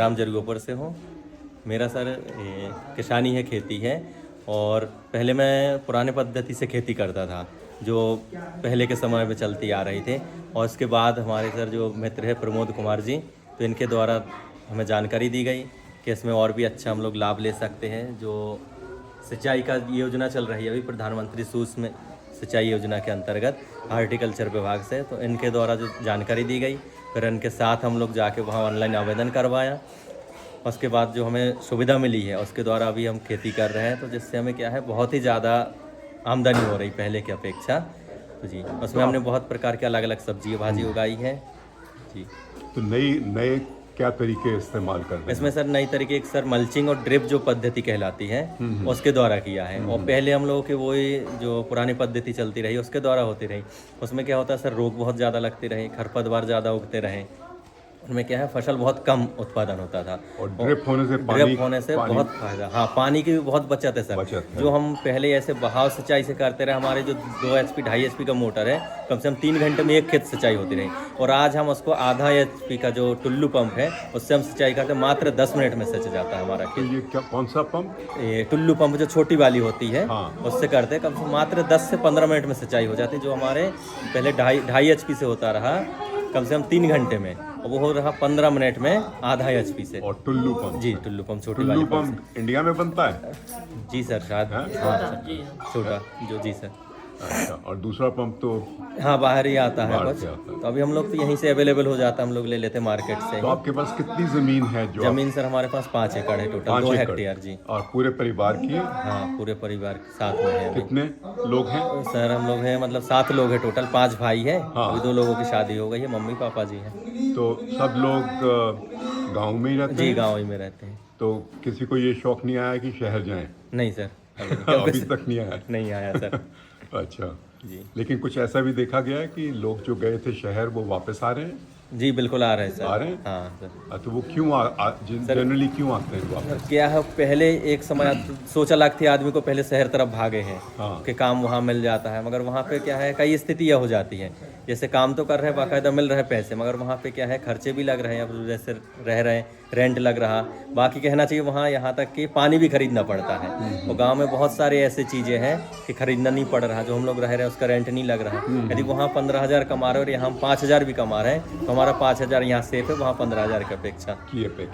राम जरगोपुर से हूँ। मेरा सर किसानी है, खेती है। और पहले मैं पुराने पद्धति से खेती करता था जो पहले के समय में चलती आ रही थे। और उसके बाद हमारे सर जो मित्र है प्रमोद कुमार जी, तो इनके द्वारा हमें जानकारी दी गई कि इसमें और भी अच्छा हम लोग लाभ ले सकते हैं। जो सिंचाई का योजना चल रही है अभी प्रधानमंत्री सूक्ष्म सिंचाई योजना के अंतर्गत हॉर्टिकल्चर विभाग से, तो इनके द्वारा जो जानकारी दी गई, फिर इनके साथ हम लोग जाके वहाँ ऑनलाइन आवेदन करवाया। उसके बाद जो हमें सुविधा मिली है उसके द्वारा अभी हम खेती कर रहे हैं, तो जिससे हमें क्या है बहुत ही ज़्यादा आमदनी हो रही पहले की अपेक्षा। तो जी उसमें हमने बहुत प्रकार के अलग अलग सब्जी भाजी उगाई है जी। तो नए क्या तरीके इस्तेमाल कर रहे हैं? इसमें सर नई तरीके एक सर मल्चिंग और ड्रिप जो पद्धति कहलाती है उसके द्वारा किया है। और पहले हम लोगों के वही जो पुरानी पद्धति चलती रही उसके द्वारा होती रही। उसमें क्या होता है सर, रोग बहुत ज़्यादा लगते रहे, खरपतवार ज़्यादा उगते रहे, उनमें क्या है फसल बहुत कम उत्पादन होता था। और ड्रिप होने से बहुत फायदा, हाँ पानी की भी बहुत बचत है सर। जो हम पहले ऐसे बहाव सिंचाई से करते रहे, हमारे जो 2 HP 2.5 HP का मोटर है, कम से कम 3 घंटे में एक खेत सिंचाई होती रही। और आज हम उसको आधा HP का जो टुल्लू पंप है उससे हम सिंचाई करते हैं, मात्र 10 मिनट में सिंच जाता है हमारा खेत। तो ये क्या, कौन सा पंप? ये टुल्लू पंप जो छोटी वाली होती है, हाँ। उससे करते हैं, कम से कम मात्र 10 से 15 मिनट में सिंचाई हो जाती है। जो हमारे पहले 2.5 HP से होता रहा कम से कम 3 घंटे में, और वो हो रहा 15 मिनट में आधा HP से। और टुल्लू पंप? जी टुल्लू पंप छोटी टुल्लू वाली पंप इंडिया में बनता है? जी सर शायद, हाँ? हाँ सर, छोटा जो, जी सर। अच्छा, और दूसरा पंप तो हाँ बाहर ही आता है बाहर कुछ, से आता है। तो अभी हम लोग तो यहीं से अवेलेबल हो जाता है, हम लोग ले लेते हैं मार्केट से तो ही। आपके पास कितनी जमीन है? जो जमीन सर हमारे पास 5 एकड़ है टोटल, 2 हेक्टेयर जी। और पूरे परिवार की? हाँ पूरे परिवार के साथ में है अभी। कितने लोग हैं? सर हम लोग हैं मतलब 7 लोग हैं टोटल, 5 भाई है। हाँ। अभी 2 लोगों की शादी हो गई है, मम्मी पापा जी हैं। तो सब लोग गांव में ही रहते जी हैं? गाँव ही में रहते हैं। तो किसी को ये शौक नहीं आया कि शहर जाएं? नहीं सर अभी तक नहीं आया? नहीं आया सर। अच्छा जी लेकिन कुछ ऐसा भी देखा गया है कि लोग जो गए थे शहर वो वापस आ रहे हैं? जी बिल्कुल आ रहे हैं सर। आ रहे हैं? हाँ सर। तो वो क्यों जनरली क्यों आते हैं वापस? क्या है, पहले एक समय सोचा लगती है आदमी को, पहले शहर तरफ भागे हैं हाँ। कि काम वहाँ मिल जाता है, मगर वहाँ पे क्या है कई स्थितियाँ हो जाती हैं। जैसे काम तो कर रहे हैं, बाकायदा मिल रहे हैं पैसे, मगर वहाँ पे क्या है खर्चे भी लग रहे हैं। अब जैसे रह रहे हैं, रेंट लग रहा, बाकी कहना चाहिए वहाँ यहाँ तक कि पानी भी खरीदना पड़ता है। और गांव में बहुत सारे ऐसे चीज़ें हैं कि खरीदना नहीं पड़ रहा। जो हम लोग रह रहे हैं उसका रेंट नहीं लग रहा। यदि वहाँ 15,000 कमा रहे हैं और यहाँ हम 5,000 भी कमा रहे हैं, तो हमारा 5,000 यहाँ सेफ है, वहाँ 15,000 की अपेक्षा।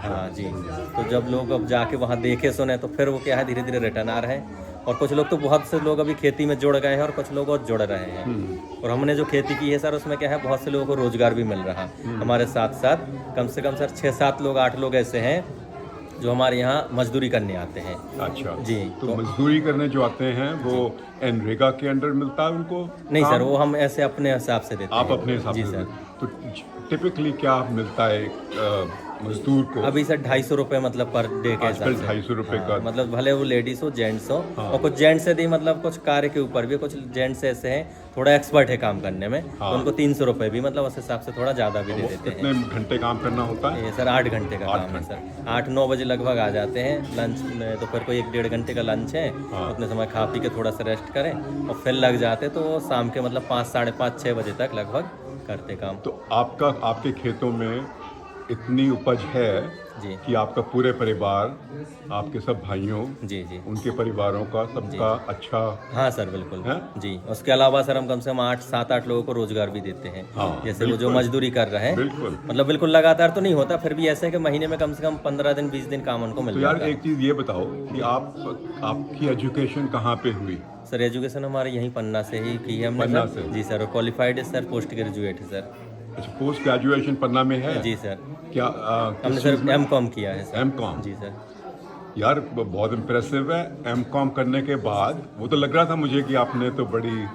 हाँ जी। तो जब लोग अब जाके वहाँ देखे सुने तो फिर वो क्या है धीरे धीरे रिटर्न आ रहे हैं। और कुछ लोग तो, बहुत से लोग अभी खेती में जुड़ गए हैं और कुछ लोग और जुड़ रहे हैं। और हमने जो खेती की है सर उसमें क्या है बहुत से लोगों को रोजगार भी मिल रहा। हमारे साथ साथ कम से कम सर 6-7 लोग 8 लोग ऐसे हैं जो हमारे यहाँ मजदूरी करने आते हैं। अच्छा जी। तो मजदूरी करने जो आते हैं वो एनरेगा के अंडर मिलता है उनको? नहीं सर, वो हम ऐसे अपने हिसाब से देते हैं। आप अपने हिसाब जी से? सर। तो टिपिकली क्या मिलता है एक मजदूर को? अभी सर 250 रुपये मतलब पर डे के हिसाब आजकल से। 250 रुपये हाँ, का। मतलब भले वो लेडीज हो जेंट्स हो। हाँ। और कुछ जेंट्स यदि मतलब कुछ कार्य के ऊपर भी, कुछ जेंट्स ऐसे हैं थोड़ा एक्सपर्ट है काम करने में, हाँ। तो उनको 300 रुपये भी मतलब उस हिसाब से थोड़ा ज़्यादा भी दे देते हैं। कितने घंटे काम करना होता है? ये सर 8 घंटे का काम है सर। 8-9 बजे लगभग आ जाते हैं। लंच में तो फिर कोई 1-1.5 घंटे का लंच है, हाँ। उतने समय खा पी के थोड़ा सा रेस्ट करें और फिर लग जाते, तो शाम के मतलब 5, 5:30, 6 बजे तक लगभग करते काम। तो आपके खेतों में इतनी उपज है जी कि आपका पूरे परिवार, आपके सब भाइयों, जी जी उनके परिवारों का सबका अच्छा? हाँ सर बिल्कुल है? जी। उसके अलावा सर हम कम से कम 7-8 लोगों को रोजगार भी देते हैं। हाँ, जैसे वो जो बिल्कुल। मजदूरी कर रहे हैं, बिल्कुल। मतलब बिल्कुल लगातार तो नहीं होता, फिर भी ऐसे है कि महीने में कम से कम 15 दिन 20 दिन काम उनको तो मिल यार जाता है। एक चीज़ ये बताओ कि आपकी एजुकेशन कहाँ पे हुई? सर एजुकेशन हमारे यहीं पन्ना से ही की है हमने पन्ना सर। से? जी सर, क्वालिफाइड है सर, पोस्ट ग्रेजुएट है सर। अच्छा, पोस्ट ग्रेजुएशन पन्ना में है? जी सर। क्या हमने सर M.Com किया है सर। M.Com? जी सर। यार बहुत इम्प्रेसिव है। M.Com करने के बाद वो तो लग रहा था मुझे कि आपने तो बड़ी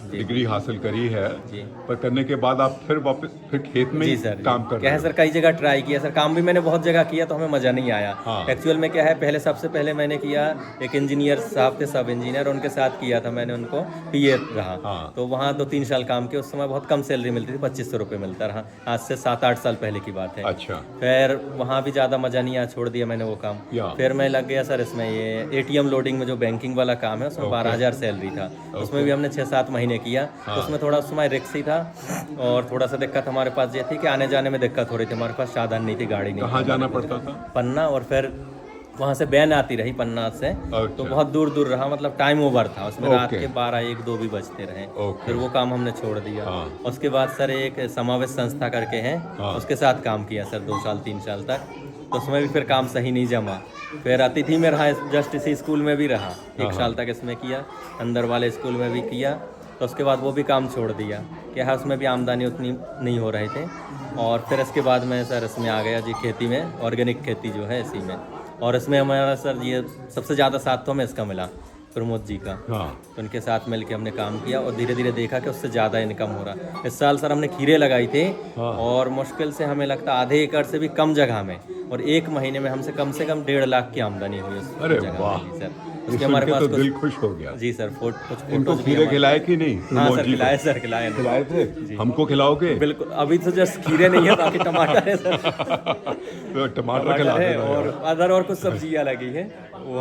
डिग्री हासिल करी है, जी। पर करने के बाद आप फिर वापस खेत में जी ही सर। काम कर क्या रहे है हो? सर कई जगह ट्राई किया सर, काम भी मैंने बहुत जगह किया तो हमें मज़ा नहीं आया। हाँ। एक्चुअल में क्या है, पहले सबसे पहले मैंने किया एक इंजीनियर साहब थे, सब इंजीनियर, उनके साथ किया था मैंने, उनको PA रहा। हाँ। तो वहाँ 2-3 साल काम किया। उस समय बहुत कम सैलरी मिलती थी, 2500 रुपये मिलता रहा। आज से 7-8 साल पहले की बात है। अच्छा। फिर वहाँ भी ज़्यादा मज़ा नहीं आया, छोड़ दिया मैंने वो काम। फिर मैं लग गया सर इसमें, ये ATM लोडिंग में जो बैंकिंग वाला काम है उसमें 12,000 सैलरी था। उसमें भी हमने 6-7 महीने महीने किया। तो उसमें थोड़ा उस समय रिक्स ही था और थोड़ा सा दिक्कत हमारे पास ये थी कि आने जाने में दिक्कत हो रही थी, हमारे पास साधन नहीं थी, गाड़ी नहीं कहाँ थी। जाना पड़ता था? पन्ना, और फिर वहाँ से बैन आती रही पन्ना से, तो बहुत दूर दूर रहा, मतलब टाइम ओवर था उसमें, रात के 12, 1, 2 भी बजते रहे। फिर वो काम हमने छोड़ दिया। उसके बाद सर एक समावेश संस्था करके हैं, उसके साथ काम किया सर 2 साल 3 साल तक। तो उसमें भी फिर काम सही नहीं जमा। फिर अतिथि में रहा, जस्ट इसी स्कूल में भी रहा 1 साल तक, इसमें किया, अंदर वाले स्कूल में भी किया। तो उसके बाद वो भी काम छोड़ दिया, क्या है उसमें भी आमदनी उतनी नहीं हो रही थे। और फिर इसके बाद मैं सर इसमें आ गया जी, खेती में, ऑर्गेनिक खेती जो है इसी में। और इसमें हमारा सर ये सबसे ज़्यादा साथ तो हमें इसका मिला, प्रमोद जी का। तो उनके साथ मिलके हमने काम किया और धीरे धीरे देखा कि उससे ज़्यादा इनकम हो रहा। इस साल सर हमने खीरे लगाई थे और मुश्किल से हमें लगता आधे एकड़ से भी कम जगह में, और 1 महीने में हमसे कम से कम 1.5 लाख की आमदनी हुई उस अरे जगह वाह! में। जी सर, ये उसके सुन हमारे के पास तो कुछ, दिल खुश हो गया। जी सर, कुछ इनको फोटोज भी खीरे हमारे- खिलाए कि नहीं? हाँ प्रमोद सर, जी को? खिलाए सर, खिलाए। खिलाए थे? हमको खिलाओगे? बिल्कुल, अभी तो जस्ट खीरे नहीं है, बाकी टमाटर है सर। तो टमाटर खिला टमाटर है देना और यार। अदर और कुछ सब्जियां लगी है वो